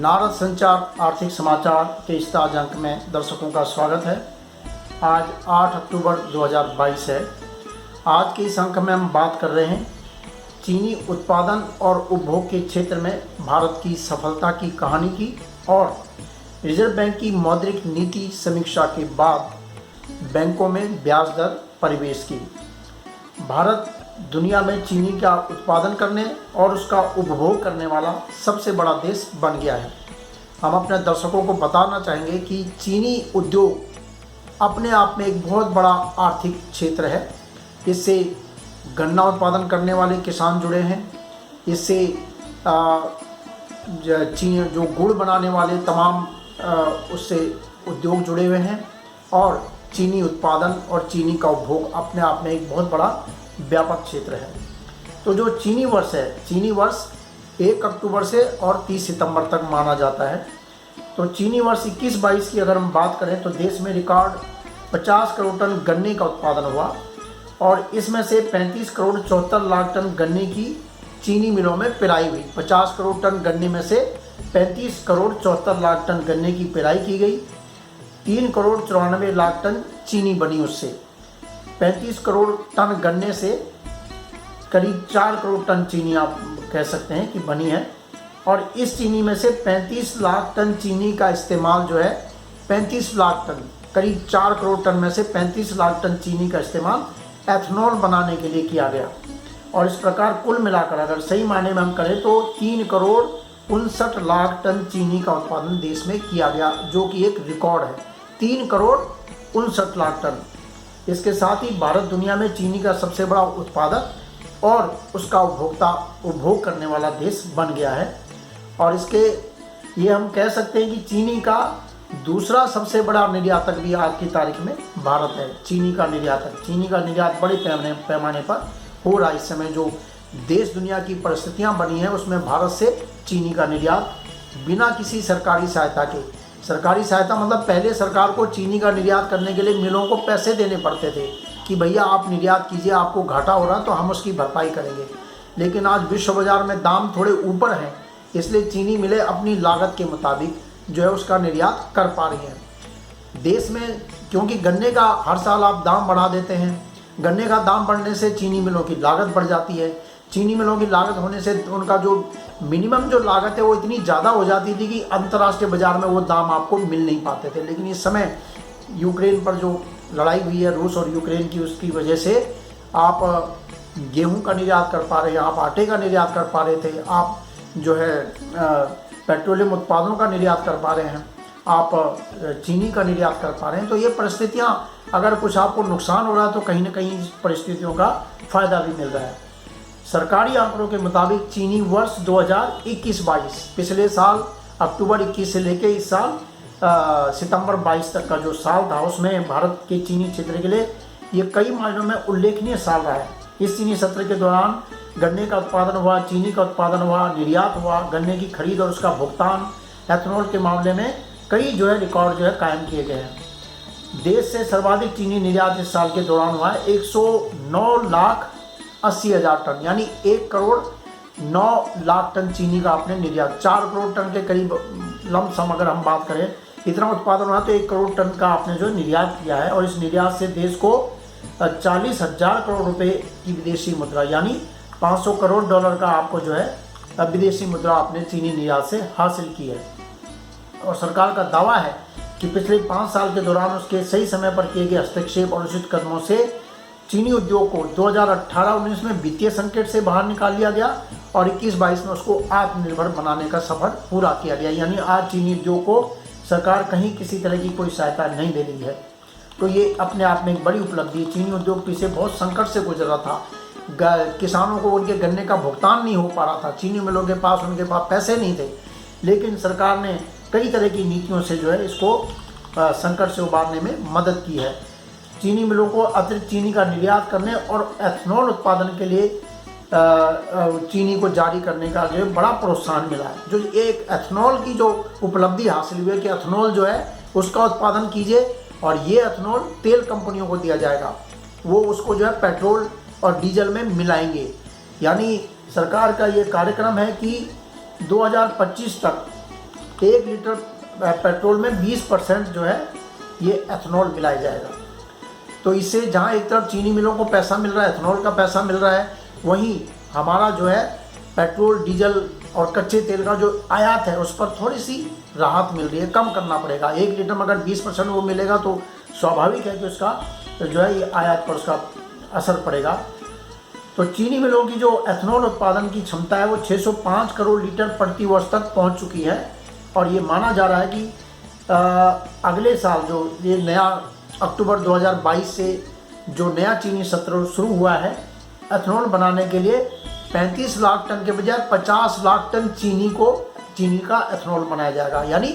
नारद संचार आर्थिक समाचार के इस ताज़ा अंक में दर्शकों का स्वागत है। आज 8 अक्टूबर 2022 है। आज के इस अंक में हम बात कर रहे हैं चीनी उत्पादन और उपभोग के क्षेत्र में भारत की सफलता की कहानी की और रिजर्व बैंक की मौद्रिक नीति समीक्षा के बाद बैंकों में ब्याज दर परिवेश की। भारत दुनिया में चीनी का उत्पादन करने और उसका उपभोग करने वाला सबसे बड़ा देश बन गया है। हम अपने दर्शकों को बताना चाहेंगे कि चीनी उद्योग अपने आप में एक बहुत बड़ा आर्थिक क्षेत्र है। इससे गन्ना उत्पादन करने वाले किसान जुड़े हैं, इससे चीनी जो गुड़ बनाने वाले तमाम उससे उद्योग जुड़े हुए हैं और चीनी उत्पादन और चीनी का उपभोग अपने आप में एक बहुत बड़ा व्यापक क्षेत्र है। तो जो चीनी वर्ष है, चीनी वर्ष 1 अक्टूबर से और 30 सितंबर तक माना जाता है। तो चीनी वर्ष 21-22 की अगर हम बात करें तो देश में रिकॉर्ड 50 करोड़ टन गन्ने का उत्पादन हुआ और इसमें से 35 करोड़ 74 लाख टन गन्ने की चीनी मिलों में पेराई हुई। 50 करोड़ टन गन्ने में से 35 करोड़ 74 लाख टन गन्ने की पेराई की गई। 3 करोड़ 94 लाख टन चीनी बनी। उससे 35 करोड़ टन गन्ने से करीब 4 करोड़ टन चीनी आप कह सकते हैं कि बनी है। और इस चीनी में से 35 लाख टन चीनी का इस्तेमाल जो है 35 लाख टन, करीब 4 करोड़ टन में से 35 लाख टन चीनी का इस्तेमाल एथनॉल बनाने के लिए किया गया। और इस प्रकार कुल मिलाकर अगर सही मायने में हम करें तो 3 करोड़ 59 लाख टन चीनी का उत्पादन देश में किया गया, जो कि एक रिकॉर्ड है। 3 करोड़ 59 लाख टन। इसके साथ ही भारत दुनिया में चीनी का सबसे बड़ा उत्पादक और उसका उपभोग करने वाला देश बन गया है। और इसके ये हम कह सकते हैं कि चीनी का दूसरा सबसे बड़ा निर्यातक भी आज की तारीख में भारत है। चीनी का निर्यात बड़े पैमाने पर हो रहा है। इस समय जो देश दुनिया की परिस्थितियां बनी हैं उसमें भारत से चीनी का निर्यात बिना किसी सरकारी सहायता के, सरकारी सहायता मतलब पहले सरकार को चीनी का निर्यात करने के लिए मिलों को पैसे देने पड़ते थे कि भैया आप निर्यात कीजिए, आपको घाटा हो रहा है तो हम उसकी भरपाई करेंगे। लेकिन आज विश्व बाजार में दाम थोड़े ऊपर हैं, इसलिए चीनी मिलें अपनी लागत के मुताबिक जो है उसका निर्यात कर पा रही हैं देश में। क्योंकि गन्ने का हर साल आप दाम बढ़ा देते हैं, गन्ने का दाम बढ़ने से चीनी मिलों की लागत बढ़ जाती है। चीनी मिलों की लागत होने से उनका जो मिनिमम जो लागत है वो इतनी ज़्यादा हो जाती थी कि अंतर्राष्ट्रीय बाजार में वो दाम आपको मिल नहीं पाते थे। लेकिन इस समय यूक्रेन पर जो लड़ाई हुई है रूस और यूक्रेन की, उसकी वजह से आप गेहूं का निर्यात कर पा रहे हैं, आप आटे का निर्यात कर पा रहे थे, आप जो है पेट्रोलियम उत्पादों का निर्यात कर पा रहे हैं, आप चीनी का निर्यात कर पा रहे हैं। तो ये परिस्थितियाँ, अगर कुछ आपको नुकसान हो रहा है तो कहीं ना कहीं इस परिस्थितियों का फ़ायदा भी मिल रहा है। सरकारी आंकड़ों के मुताबिक चीनी वर्ष 2021-22 पिछले साल अक्टूबर 21 से लेकर इस साल सितंबर 22 तक का जो साल था उसमें भारत के चीनी क्षेत्र के लिए ये कई मायनों में उल्लेखनीय साल रहा है। इस चीनी सत्र के दौरान गन्ने का उत्पादन हुआ, चीनी का उत्पादन हुआ, निर्यात हुआ, गन्ने की खरीद और उसका भुगतान, एथनॉल के मामले में कई जो है रिकॉर्ड जो है कायम किए गए हैं। देश से सर्वाधिक चीनी निर्यात इस साल के दौरान हुआ है 109,80,000 टन, यानी 1 करोड़ 9 लाख टन चीनी का आपने निर्यात, 4 करोड़ टन के करीब लमसम अगर हम बात करें इतना उत्पादन हुआ तो 1 करोड़ टन का आपने जो निर्यात किया है। और इस निर्यात से देश को 40,000 करोड़ रुपए की विदेशी मुद्रा यानी 500 करोड़ डॉलर का आपको जो है विदेशी मुद्रा आपने चीनी निर्यात से हासिल की है। और सरकार का दावा है कि पिछले 5 साल के दौरान उसके सही समय पर किए गए हस्तक्षेप और उचित कदमों से चीनी उद्योग को 2018-19 में वित्तीय संकट से बाहर निकाल लिया गया और 21-22 में उसको आत्मनिर्भर बनाने का सफर पूरा किया गया। यानी आज चीनी उद्योग को सरकार कहीं किसी तरह की कोई सहायता नहीं दे रही है। तो ये अपने आप में एक बड़ी उपलब्धि है। चीनी उद्योग पीछे बहुत संकट से गुजर रहा था, किसानों को उनके गन्ने का भुगतान नहीं हो पा रहा था, चीनी मिलों के पास उनके पास पैसे नहीं थे। लेकिन सरकार ने कई तरह की नीतियों से जो है इसको संकट से उबारने में मदद की है। चीनी मिलों को अतिरिक्त चीनी का निर्यात करने और एथनॉल उत्पादन के लिए चीनी को जारी करने का जो है बड़ा प्रोत्साहन मिला है। जो एक एथनॉल की जो उपलब्धि हासिल हुई है कि एथनॉल जो है उसका उत्पादन कीजिए और ये एथनॉल तेल कंपनियों को दिया जाएगा, वो उसको जो है पेट्रोल और डीजल में मिलाएंगे। यानी सरकार का ये कार्यक्रम है कि 2025 तक 1 लीटर पेट्रोल में 20% जो है ये एथेनॉल मिलाया जाएगा। तो इससे जहाँ एक तरफ चीनी मिलों को पैसा मिल रहा है, एथेनॉल का पैसा मिल रहा है, वहीं हमारा जो है पेट्रोल, डीजल और कच्चे तेल का जो आयात है उस पर थोड़ी सी राहत मिल रही है, कम करना पड़ेगा। 1 लीटर में अगर 20% वो मिलेगा तो स्वाभाविक है कि उसका जो है ये आयात पर उसका असर पड़ेगा। तो चीनी मिलों की जो एथेनॉल उत्पादन की क्षमता है वो 605 करोड़ लीटर प्रति वर्ष तक पहुंच चुकी है और ये माना जा रहा है कि अगले साल जो ये नया अक्टूबर 2022 से जो नया चीनी सत्र शुरू हुआ है, एथेनॉल बनाने के लिए 35 लाख टन के बजाय 50 लाख टन चीनी का एथेनॉल बनाया जाएगा। यानी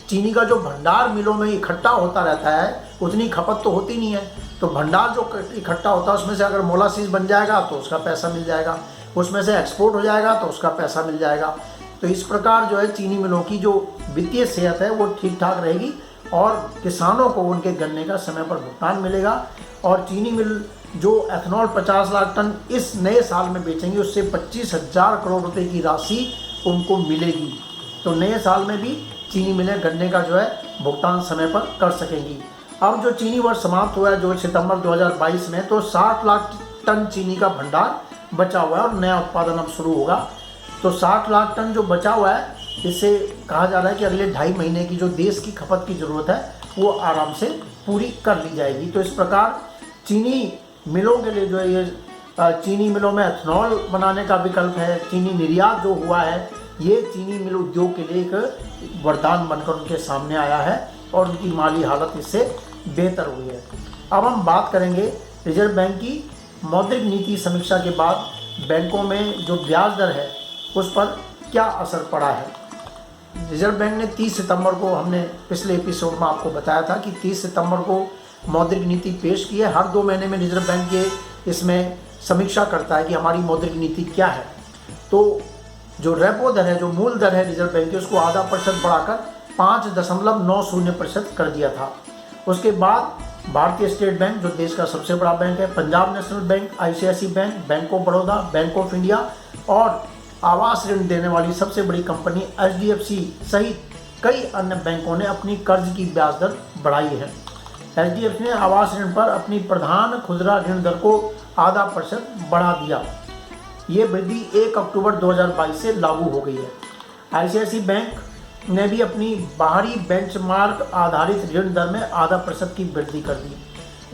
चीनी का जो भंडार मिलों में इकट्ठा होता रहता है उतनी खपत तो होती नहीं है, तो भंडार जो इकट्ठा होता है उसमें से अगर मोलासीस बन जाएगा तो उसका पैसा मिल जाएगा, उसमें से एक्सपोर्ट हो जाएगा तो उसका पैसा मिल जाएगा। तो इस प्रकार जो है चीनी मिलों की जो वित्तीय सेहत है वो ठीक ठाक रहेगी और किसानों को उनके गन्ने का समय पर भुगतान मिलेगा और चीनी मिल जो एथेनॉल 50 लाख टन इस नए साल में बेचेंगे उससे 25,000 करोड़ रुपए की राशि उनको मिलेगी। तो नए साल में भी चीनी मिलें गन्ने का जो है भुगतान समय पर कर सकेंगी। अब जो चीनी वर्ष समाप्त हुआ है जो सितंबर 2022 में, तो 60 लाख टन चीनी का भंडार बचा हुआ है और नया उत्पादन अब शुरू होगा। तो 60 लाख टन जो बचा हुआ है, इससे कहा जा रहा है कि अगले 2.5 महीने की जो देश की खपत की ज़रूरत है वो आराम से पूरी कर ली जाएगी। तो इस प्रकार चीनी मिलों के लिए जो है ये चीनी मिलों में एथेनॉल बनाने का विकल्प है। चीनी निर्यात जो हुआ है ये चीनी मिल उद्योग के लिए एक वरदान बनकर उनके सामने आया है और उनकी माली हालत इससे बेहतर हुई है। अब हम बात करेंगे रिजर्व बैंक की मौद्रिक नीति समीक्षा के बाद बैंकों में जो ब्याज दर है उस पर क्या असर पड़ा है। रिजर्व बैंक ने 30 सितंबर को, हमने पिछले एपिसोड में आपको बताया था कि 30 सितंबर को मौद्रिक नीति पेश की है। हर 2 महीने में रिजर्व बैंक ये इसमें समीक्षा करता है कि हमारी मौद्रिक नीति क्या है। तो जो रेपो दर है, जो मूल दर है रिजर्व बैंक की, उसको आधा % बढ़ाकर 5.90% कर दिया था। उसके बाद भारतीय स्टेट बैंक जो देश का सबसे बड़ा बैंक है, Punjab national bank, ICICI bank, bank of Baroda, bank of India और आवास ऋण देने वाली सबसे बड़ी कंपनी HDFC सहित कई अन्य बैंकों ने अपनी कर्ज की ब्याज दर बढ़ाई है। HDFC ने आवास ऋण पर अपनी प्रधान खुदरा ऋण दर को आधा % बढ़ा दिया। ये वृद्धि 1 अक्टूबर 2022 से लागू हो गई है। ICICI बैंक ने भी अपनी बाहरी बेंचमार्क आधारित ऋण दर में आधा % की वृद्धि कर दी।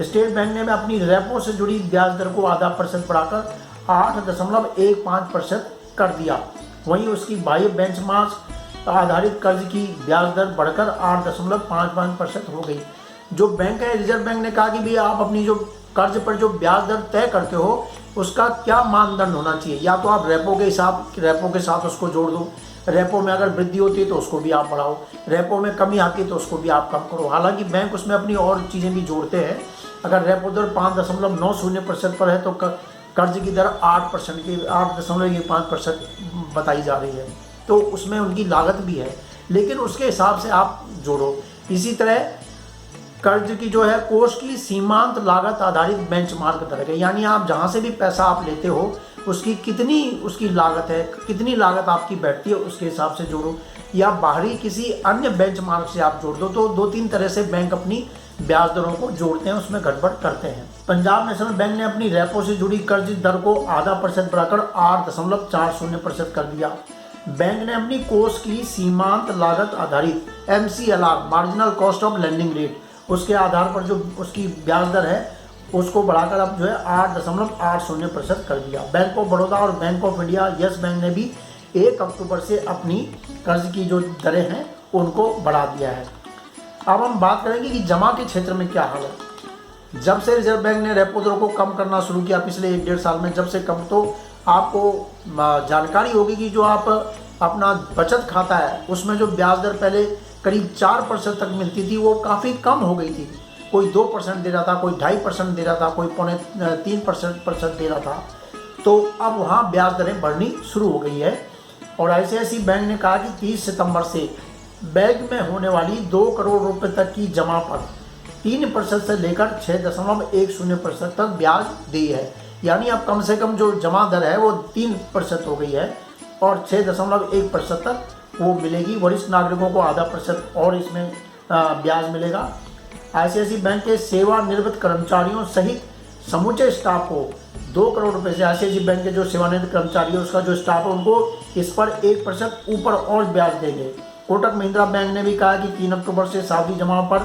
स्टेट बैंक ने अपनी रेपो से जुड़ी ब्याज दर को आधा % बढ़ाकर 8.15% कर दिया। वहीं उसकी बाह्य बेंचमार्क आधारित कर्ज की ब्याज दर बढ़कर 8.55% हो गई। जो बैंक है, रिजर्व बैंक ने कहा कि भैया आप अपनी जो कर्ज पर जो ब्याज दर तय करते हो उसका क्या मानदंड होना चाहिए। या तो आप रेपो के साथ उसको जोड़ दो, रेपो में अगर वृद्धि होती है तो उसको भी आप बढ़ाओ, रेपो में कमी आती है तो उसको भी आप कम करो। हालांकि बैंक उसमें अपनी और चीज़ें भी जोड़ते हैं। अगर रेपो दर 5.90% पर है तो कर्ज की दर 8.15% बताई जा रही है, तो उसमें उनकी लागत भी है, लेकिन उसके हिसाब से आप जोड़ो। इसी तरह कर्ज की जो है कोष की सीमांत लागत आधारित बेंचमार्क दर है, यानी आप जहाँ से भी पैसा आप लेते हो उसकी कितनी उसकी लागत है, कितनी लागत आपकी बैठती है उसके हिसाब से जोड़ो, या बाहरी किसी अन्य बेंचमार्क से आप जोड़ दो। तो 2-3 तरह से बैंक अपनी ब्याज दरों को जोड़ते हैं, उसमें गड़बड़ करते हैं। पंजाब नेशनल बैंक ने अपनी रेपो से जुड़ी कर्ज दर को आधा % बढ़ाकर 8.40% कर दिया। बैंक ने अपनी कोष की सीमांत लागत आधारित MCLR marginal cost of lending rate, उसके आधार पर जो उसकी ब्याज दर है उसको बढ़ाकर अब जो है 8.80% कर दिया। बैंक ऑफ बड़ौदा और bank of India, yes bank ने भी 1 अक्टूबर से अपनी कर्ज की जो दरें हैं उनको बढ़ा दिया है। अब हम बात करेंगे कि जमा के क्षेत्र में क्या हाल है। जब से रिजर्व बैंक ने रेपो दरों को कम करना शुरू किया पिछले 1-1.5 साल में, जब से कम, तो आपको जानकारी होगी कि जो आप अपना बचत खाता है उसमें जो ब्याज दर पहले करीब 4% तक मिलती थी वो काफ़ी कम हो गई थी। कोई 2% दे रहा था, कोई 2.5% दे रहा था, कोई 3% दे रहा था। तो अब वहाँ ब्याज दरें बढ़नी शुरू हो गई है और ICICI बैंक ने कहा कि 30 सितंबर से बैंक में होने वाली 2 करोड़ रुपए तक की जमा पर 3% से लेकर 6.10% तक ब्याज दी है। यानी अब कम से कम जो जमा दर है वो 3% हो गई है और 6.1% तक वो मिलेगी। वरिष्ठ नागरिकों को 0.5% और इसमें ब्याज मिलेगा। ICICI बैंक के सेवानिवृत्त कर्मचारियों सहित समूचे स्टाफ को 2 करोड़ रुपए से, ICICI बैंक के जो सेवानिवृत्त कर्मचारी है उसका जो स्टाफ है उनको इस पर 1% ऊपर और ब्याज देंगे। कोटक महिंद्रा बैंक ने भी कहा कि 3 अक्टूबर से सावधि जमा पर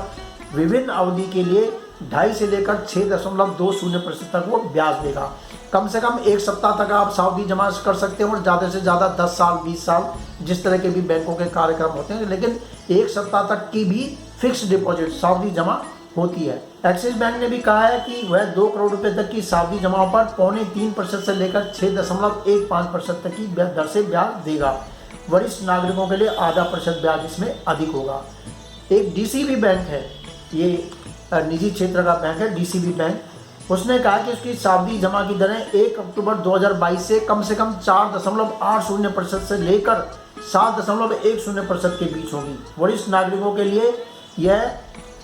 विभिन्न अवधि के लिए 2.5 से लेकर 6.20% तक वो ब्याज देगा। कम से कम 1 सप्ताह तक आप सावधि जमा कर सकते हैं और ज़्यादा से ज़्यादा 10 साल 20 साल जिस तरह के भी बैंकों के कार्यक्रम होते हैं, लेकिन 1 सप्ताह तक की भी फिक्स डिपॉजिट सावधि जमा होती है। एक्सिस बैंक ने भी कहा है कि वह 2 करोड़ रुपए तक की सावधि जमा पर 0.25% से लेकर 6.15% तक की दर से ब्याज देगा। वरिष्ठ नागरिकों के लिए 0.5% ब्याज इसमें अधिक होगा। एक DCB बैंक है, ये निजी क्षेत्र का बैंक है DCB बैंक, उसने कहा कि उसकी सावधि जमा की दरें 1 अक्टूबर 2022 से कम 4.80% से लेकर 7.10% के बीच होगी। वरिष्ठ नागरिकों के लिए यह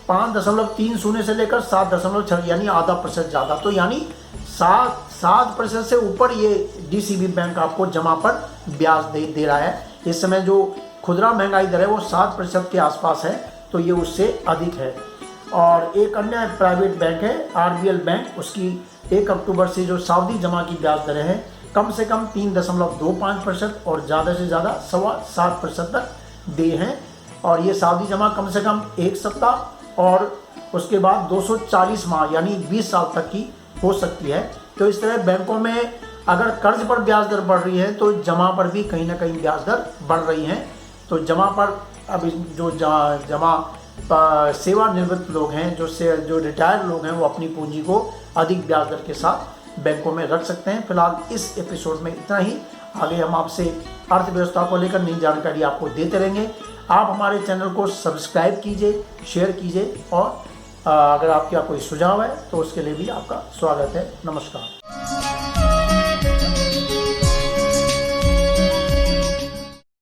5.30 से लेकर 7.6 यानी 0.5% ज़्यादा, तो यानी 7% से ऊपर ये DCB बैंक आपको जमा पर ब्याज दे रहा है। इस समय जो खुदरा महंगाई दर है वो 7% के आसपास है, तो ये उससे अधिक है। और एक अन्य प्राइवेट बैंक है RBL बैंक, उसकी 1 अक्टूबर से जो सावधि जमा की ब्याज दरें हैं कम से कम 3.25% और ज़्यादा से ज़्यादा 7.25% तक दे हैं। और ये सावधि जमा कम से कम 1 सप्ताह और उसके बाद 240 माह यानी 20 साल तक की हो सकती है। तो इस तरह बैंकों में अगर कर्ज पर ब्याज दर बढ़ रही है तो जमा पर भी कहीं ना कहीं ब्याज दर बढ़ रही हैं। तो जमा पर अभी जो जमा सेवानिवृत्त लोग हैं, जो रिटायर्ड लोग हैं, वो अपनी पूंजी को अधिक ब्याज दर के साथ बैंकों में रख सकते हैं। फिलहाल इस एपिसोड में इतना ही। आगे हम आपसे अर्थव्यवस्था को लेकर नई जानकारी आपको देते रहेंगे। आप हमारे चैनल को सब्सक्राइब कीजिए, शेयर कीजिए और अगर आपका कोई सुझाव है तो उसके लिए भी आपका स्वागत है। नमस्कार।